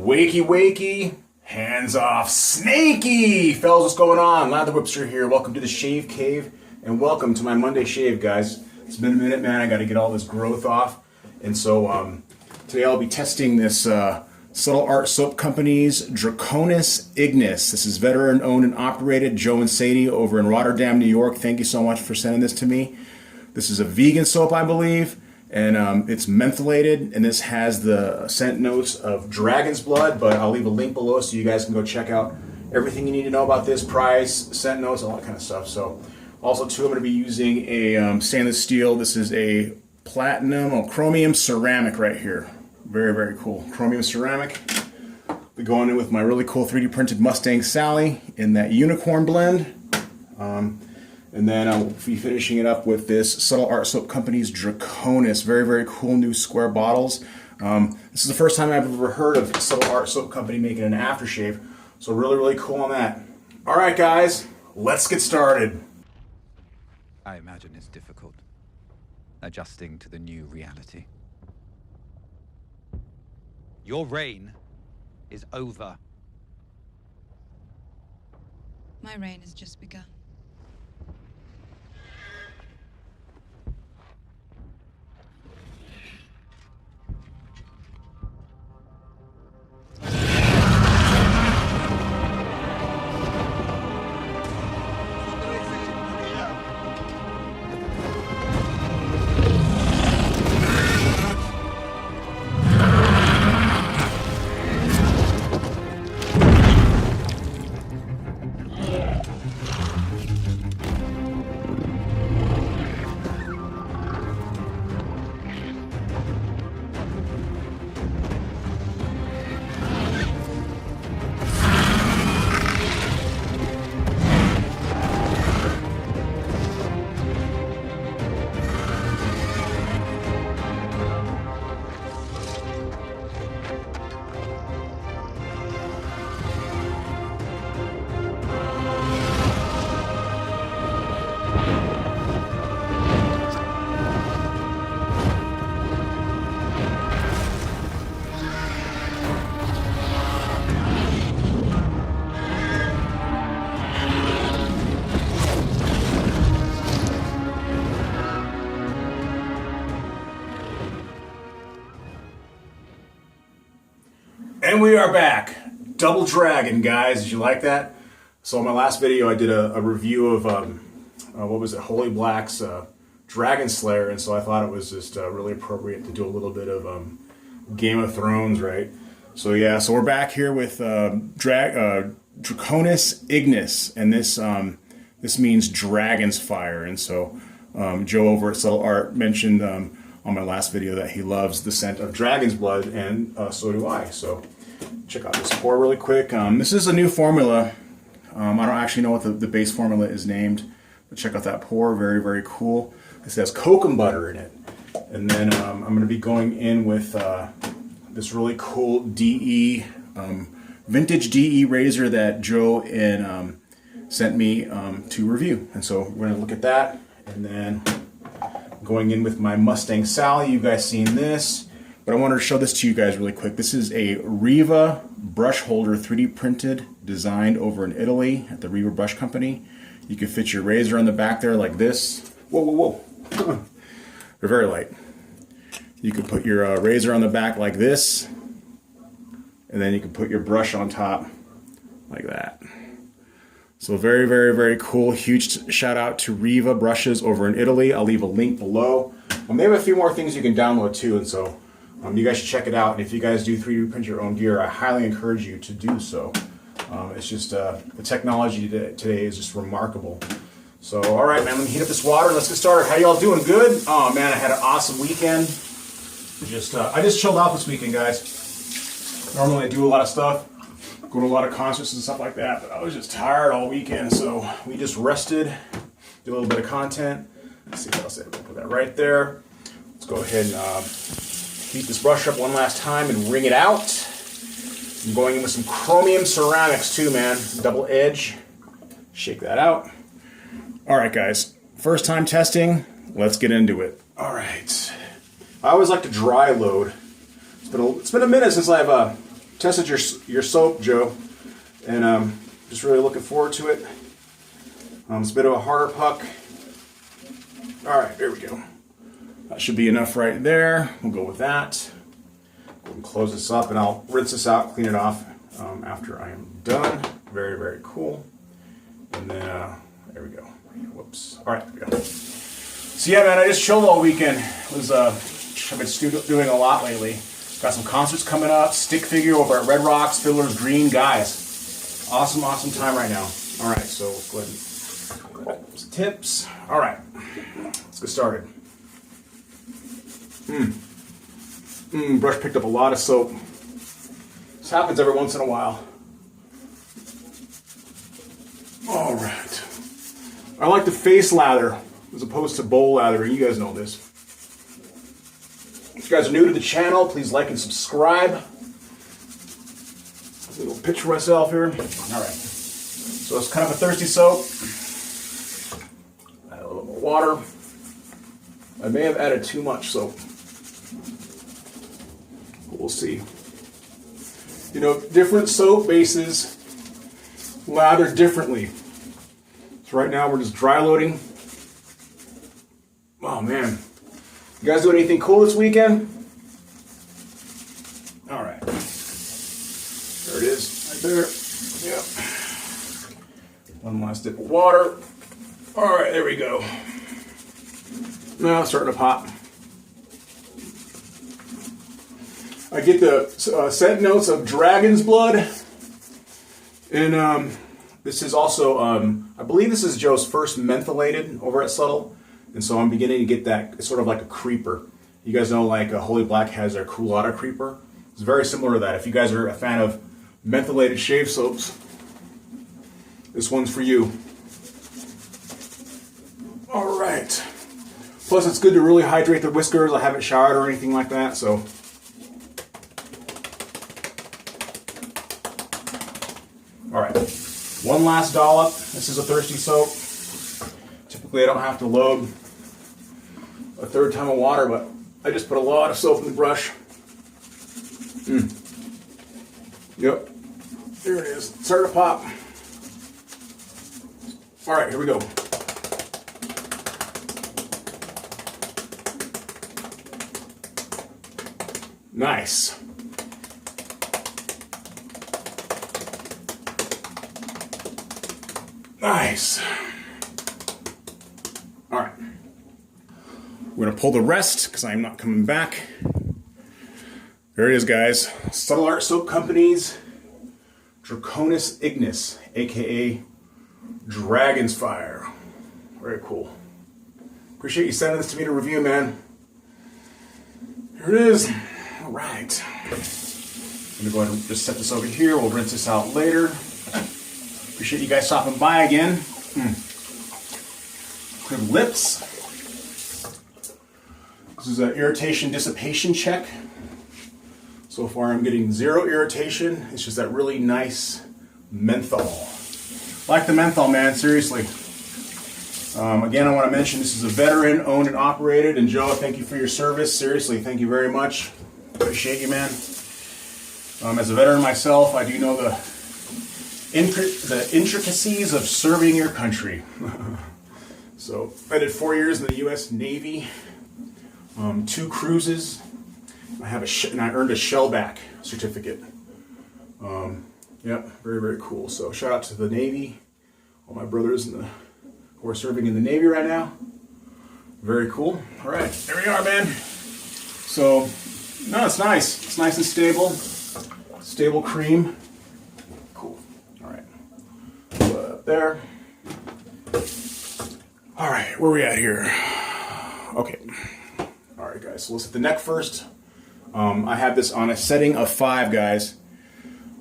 Wakey, wakey, hands off, snaky! Fellas, what's going on? Lather Whipster here. Welcome to the Shave Cave, and welcome to my Monday shave, guys. It's been a minute, man. I got to get all this growth off. And so today I'll be testing this Subtle Art Soap Company's Draconis Ignis. This is veteran-owned and operated. Joe and Sadie over in Rotterdam, New York. Thank you so much for sending this to me. This is a vegan soap, I believe. And it's mentholated, and this has the scent notes of dragon's blood, but I'll leave a link below so you guys can go check out everything you need to know about this, price, scent notes, all that kind of stuff. So also too, I'm going to be using a stainless steel. This is a platinum or chromium ceramic right here. Very, very cool. Chromium ceramic. We're going in with my really cool 3D printed Mustang Sally in that unicorn blend. And then I'll be finishing it up with this Subtle Art Soap Company's Draconis. Very, very cool new square bottles. This is the first time I've ever heard of Subtle Art Soap Company making an aftershave. So really, really cool on that. All right, guys, let's get started. I imagine it's difficult, adjusting to the new reality. Your reign is over. My reign has just begun. And we are back. Double Dragon, guys. Did you like that? So in my last video, I did a review of, what was it, Holy Black's Dragon Slayer, and so I thought it was just really appropriate to do a little bit of Game of Thrones, right? So yeah, so we're back here with Draconis Ignis, and this means Dragon's Fire. And so Joe over at Subtle Art mentioned on my last video that he loves the scent of dragon's blood, and so do I. So check out this pour really quick. This is a new formula. I don't actually know what the base formula is named, but check out that pour. Very, very cool. This has cocoa butter in it. And then I'm going to be going in with this really cool DE, vintage DE razor that Joe and sent me to review. And so we're going to look at that, and then going in with my Mustang Sally. You guys seen this, but I wanted to show this to you guys really quick. This is a Riva brush holder, 3D printed, designed over in Italy at the Riva Brush Company. You can fit your razor on the back there like this. Whoa, whoa, whoa. They're very light. You can put your razor on the back like this, and then you can put your brush on top like that. So very, very, very cool. Huge shout out to Riva Brushes over in Italy. I'll leave a link below. They have a few more things you can download too, and so you guys should check it out. And if you guys do 3D print your own gear, I highly encourage you to do so. It's just the technology today is just remarkable. So all right, man, let me heat up this water. Let's get started. How y'all doing? Good? Oh man, I had an awesome weekend. I just chilled out this weekend, guys. Normally I do a lot of stuff. Go to a lot of concerts and stuff like that, but I was just tired all weekend, so we just rested, did a little bit of content. Let's see what else I put that right there. Let's go ahead and heat this brush up one last time and wring it out. I'm going in with some chromium ceramics too, man. Double edge. Shake that out. All right, guys. First time testing. Let's get into it. All right. I always like to dry load. It's been a minute since I've tested your soap, Joe, and just really looking forward to it. It's a bit of a harder puck. All right, there we go. That should be enough right there. We'll go with that. We'll close this up, and I'll rinse this out, clean it off after I am done. Very, very cool. And then, there we go. Whoops. All right, there we go. So yeah, man, I just chilled all weekend. I've been doing a lot lately. Got some concerts coming up. Stick figure over at Red Rocks, Fiddler's Green. Guys, awesome, awesome time right now. All right, so let's go ahead and some tips. All right, let's get started. Brush picked up a lot of soap. This happens every once in a while. All right. I like the face lather as opposed to bowl lather. You guys know this. If you guys are new to the channel, please like and subscribe. A little picture of myself here. All right. So it's kind of a thirsty soap. Add a little more water. I may have added too much soap. We'll see. You know, different soap bases lather differently. So right now we're just dry loading. Oh man. You guys doing anything cool this weekend? All right. There it is, right there. Yep. One last dip of water. All right, there we go. Now it's starting to pop. I get the scent notes of dragon's blood. And this is also, I believe this is Joe's first mentholated over at Subtle. And so I'm beginning to get that, it's sort of like a creeper. You guys know like Holy Black has their Coolada creeper. It's very similar to that. If you guys are a fan of mentholated shave soaps, this one's for you. All right. Plus it's good to really hydrate the whiskers. I haven't showered or anything like that, so. All right, one last dollop. This is a thirsty soap. Typically I don't have to load a third time of water, but I just put a lot of soap in the brush. Yep, there it is. Start to pop. All right, here we go. Nice. Nice. All right. We're going to pull the rest because I'm not coming back. There it is, guys. Subtle Art Soap Company's Draconis Ignis, aka Dragon's Fire. Very cool. Appreciate you sending this to me to review, man. Here it is. All right. I'm going to go ahead and just set this over here. We'll rinse this out later. Appreciate you guys stopping by again. Clear the lips. This is an irritation dissipation check. So far I'm getting zero irritation. It's just that really nice menthol. Like the menthol, man, seriously. Again, I want to mention this is a veteran owned and operated. And Joe, thank you for your service. Seriously, thank you very much. Appreciate you, man. As a veteran myself, I do know the intricacies of serving your country. So I did 4 years in the U.S. Navy, 2 cruises. I have and I earned a shellback certificate. Yep, very, very cool. So shout out to the Navy, all my brothers who are serving in the Navy right now. Very cool. All right, there we are, man. So, no, it's nice. It's nice and stable. Stable cream. Cool. All right. Put it up there. All right, where are we at here? Okay. All right, guys. So let's hit the neck first. I have this on a setting of 5, guys.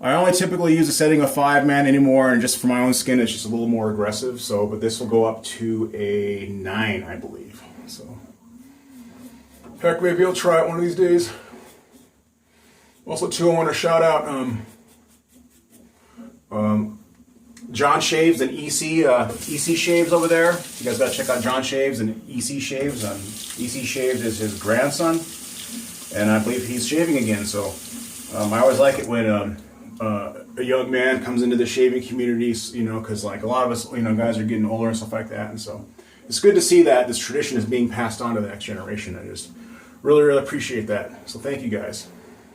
I only typically use a setting of 5, man, anymore, and just for my own skin, it's just a little more aggressive. So, but this will go up to a 9, I believe. So, heck, maybe I'll try it one of these days. Also, too, I want to shout out John Shaves and EC Shaves over there. You guys gotta check out John Shaves and EC Shaves. EC Shaves is his grandson, and I believe he's shaving again. So I always like it when a young man comes into the shaving community, you know, because like a lot of us, you know, guys are getting older and stuff like that, and so it's good to see that this tradition is being passed on to the next generation. I just really, really appreciate that. So thank you guys.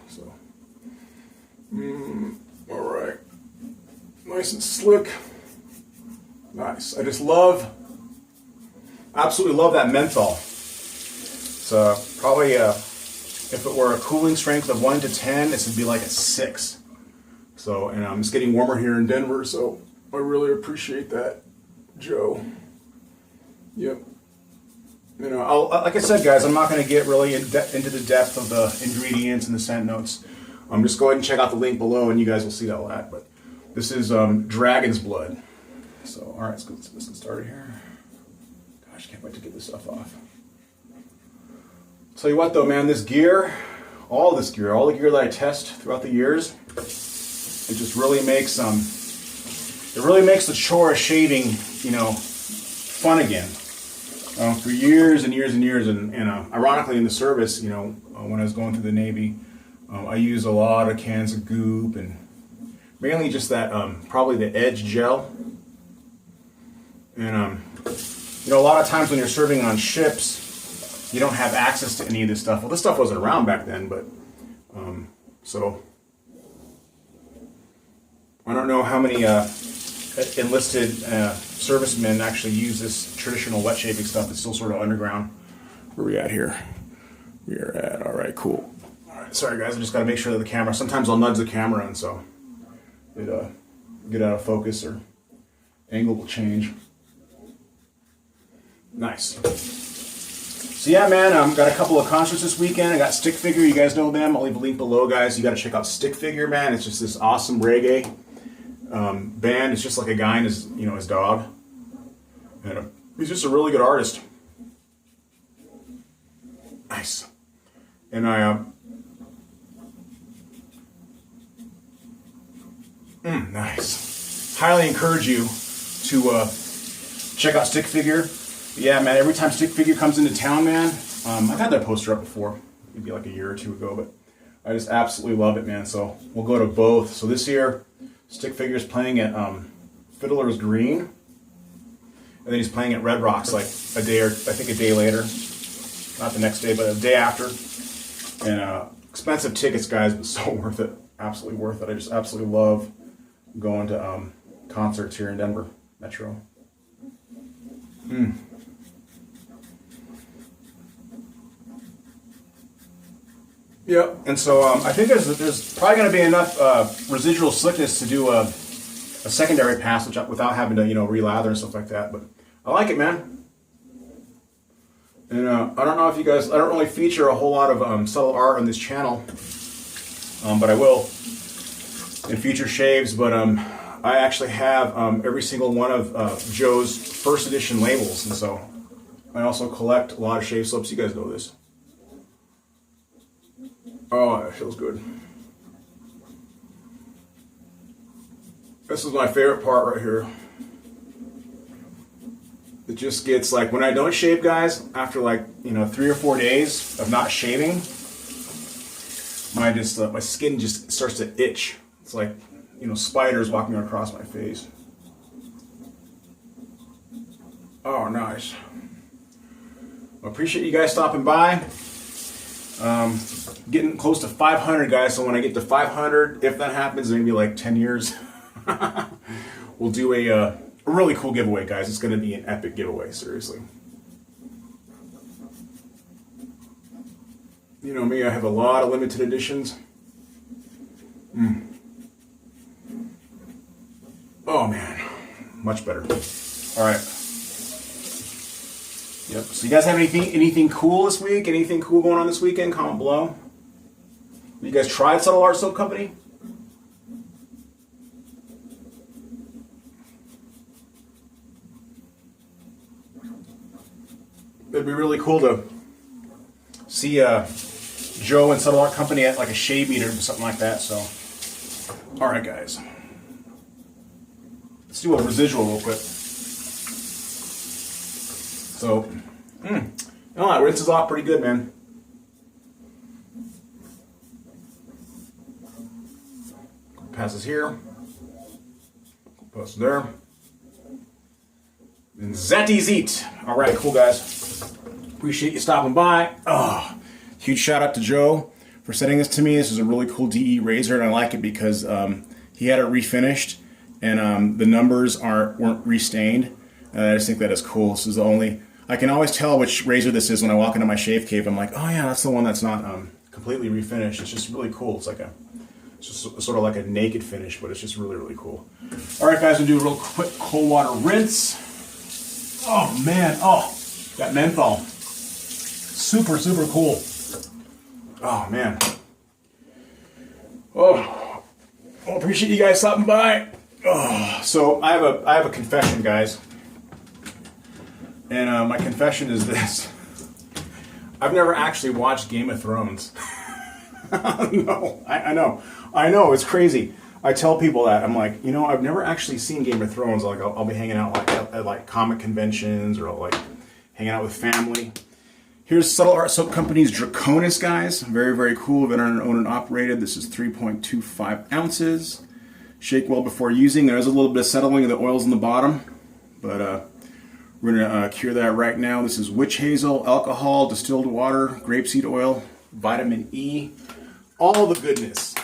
So, all right, nice and slick. Nice. I just absolutely love that menthol. It's probably if it were a cooling strength of 1 to 10, this would be like a 6. So, and it's getting warmer here in Denver, so I really appreciate that, Joe. Yep. You know, like I said, guys, I'm not going to get really into the depth of the ingredients and the scent notes. Just go ahead and check out the link below, and you guys will see all that. But this is dragon's blood. So, all right, let's get started here. Gosh, can't wait to get this stuff off. Tell you what, though, man, this gear, all the gear that I test throughout the years, it just really makes the chore of shaving, you know, fun again. For years and years and years, and ironically in the service, you know, when I was going through the Navy, I used a lot of cans of goop and mainly just that, probably the edge gel. And, you know, a lot of times when you're serving on ships, you don't have access to any of this stuff. Well, this stuff wasn't around back then, but, so, I don't know how many enlisted servicemen actually use this traditional wet shaving stuff. It's still sort of underground. Where are we at here? We are at, all right, cool. All right, sorry guys, I just got to make sure that the camera, sometimes I'll nudge the camera and so it get out of focus or angle will change. Nice. So yeah, man, got a couple of concerts this weekend. I got Stick Figure. You guys know them. I'll leave a link below, guys. You got to check out Stick Figure, man. It's just this awesome reggae band. It's just like a guy and his dog. And he's just a really good artist. Nice. And nice. Highly encourage you to check out Stick Figure. Yeah, man, every time Stick Figure comes into town, man, I've had that poster up before, maybe like a year or two ago, but I just absolutely love it, man. So we'll go to both. So this year, Stick Figure is playing at Fiddler's Green, and then he's playing at Red Rocks like a day later. Not the next day, but a day after. And expensive tickets, guys, but so worth it. Absolutely worth it. I just absolutely love going to concerts here in Denver Metro. Yep, and so I think there's probably going to be enough residual slickness to do a secondary pass without having to, you know, relather and stuff like that. But I like it, man. And I don't know if you guys, I don't really feature a whole lot of subtle art on this channel, but I will in future shaves. But I actually have every single one of Joe's first edition labels, and so I also collect a lot of shave slips. You guys know this. Oh, that feels good. This is my favorite part right here. It just gets like, when I don't shave, guys, after like, you know, 3 or 4 days of not shaving, my skin just starts to itch. It's like, you know, spiders walking across my face. Oh, nice. I appreciate you guys stopping by. Getting close to 500, guys, so when I get to 500, if that happens, maybe like 10 years, we'll do a really cool giveaway, guys. It's going to be an epic giveaway, seriously. You know me, I have a lot of limited editions. Oh, man. Much better. All right. Yep. So you guys have anything cool this week? Anything cool going on this weekend? Comment below. You guys tried Subtle Art Soap Company? It'd be really cool to see Joe and Subtle Art Company at like a shave meter or something like that. So, all right, guys. Let's do a residual real quick. So, that rinses off pretty good, man. passes here. Pass there. And that is it. All right, cool guys. Appreciate you stopping by. Oh, huge shout out to Joe for sending this to me. This is a really cool DE razor, and I like it because he had it refinished, and the numbers weren't restained. And I just think that is cool. This is the only, I can always tell which razor this is when I walk into my shave cave. I'm like, oh yeah, that's the one that's not completely refinished. It's just really cool. It's just sort of like a naked finish, but it's just really, really cool. All right, guys, we'll do a real quick cold water rinse. Oh man, oh, that menthol. Super, super cool. Oh man. Oh, well, appreciate you guys stopping by. Oh, so I have a confession, guys. And my confession is this. I've never actually watched Game of Thrones. No, I know, it's crazy. I tell people that. I'm like, you know, I've never actually seen Game of Thrones. Like, I'll be hanging out at like comic conventions, or like hanging out with family. Here's Subtle Art Soap Company's Draconis, guys. Very, very cool. Veteran owned and operated. This is 3.25 ounces. Shake well before using. There's a little bit of settling of the oils in the bottom, but we're gonna cure that right now. This is witch hazel, alcohol, distilled water, grapeseed oil, vitamin E, all the goodness.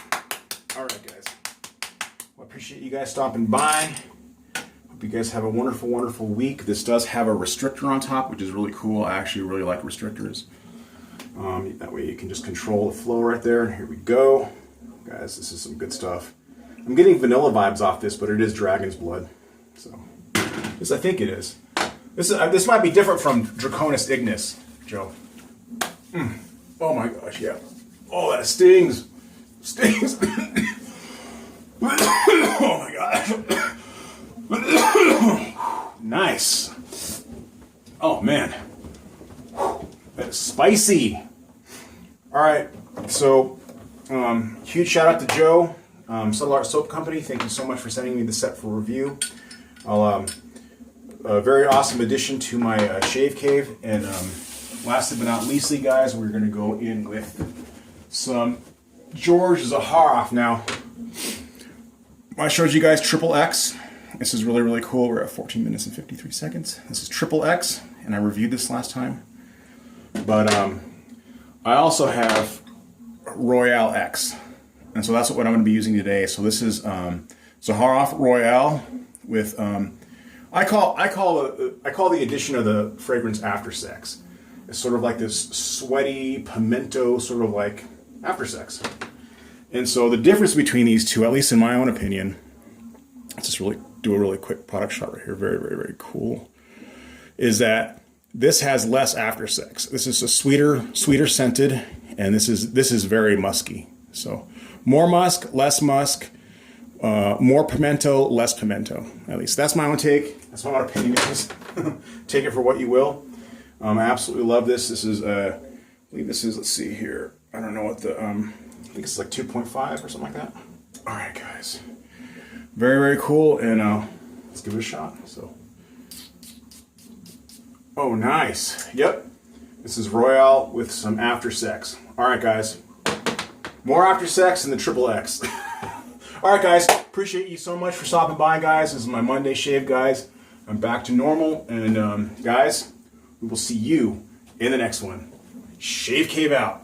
All right, guys. Well, I appreciate you guys stopping by. Hope you guys have a wonderful, wonderful week. This does have a restrictor on top, which is really cool. I actually really like restrictors. That way you can just control the flow right there. Here we go. Guys, this is some good stuff. I'm getting vanilla vibes off this, but it is dragon's blood. So, this I think it is. This might be different from Draconis Ignis, Joe. Oh my gosh, yeah. Oh, that stings. Stings. Oh my gosh. Nice. Oh man. That's spicy. All right, so huge shout out to Joe, Subtle Art Soap Company. Thank you so much for sending me the set for review. I'll a very awesome addition to my shave cave. And lastly but not leastly, guys, we're going to go in with some George Zaharoff. Now, I showed you guys Triple X. This is really, really cool. We're at 14 minutes and 53 seconds. This is Triple X, and I reviewed this last time. But I also have Royale X, and so that's what I'm going to be using today. So this is Zaharoff Royale with I call the addition of the fragrance After Sex. It's sort of like this sweaty pimento, sort of like after sex. And so the difference between these two, at least in my own opinion, let's just really do a really quick product shot right here. Very, very, very cool. Is that this has less after sex. This is a sweeter scented, and this is very musky. So more musk, less musk. More pimento, less pimento. At least that's my own take. That's what my opinion is. Take it for what you will. I absolutely love this. This is, I believe this is, let's see here. I don't know what the, I think it's like 2.5 or something like that. All right, guys. Very, very cool. And let's give it a shot. So, oh, nice. Yep. This is Royale with some after sex. All right, guys. More after sex than the Triple X. All right, guys, appreciate you so much for stopping by, guys. This is my Monday shave, guys. I'm back to normal, and guys, we will see you in the next one. Shave Cave out.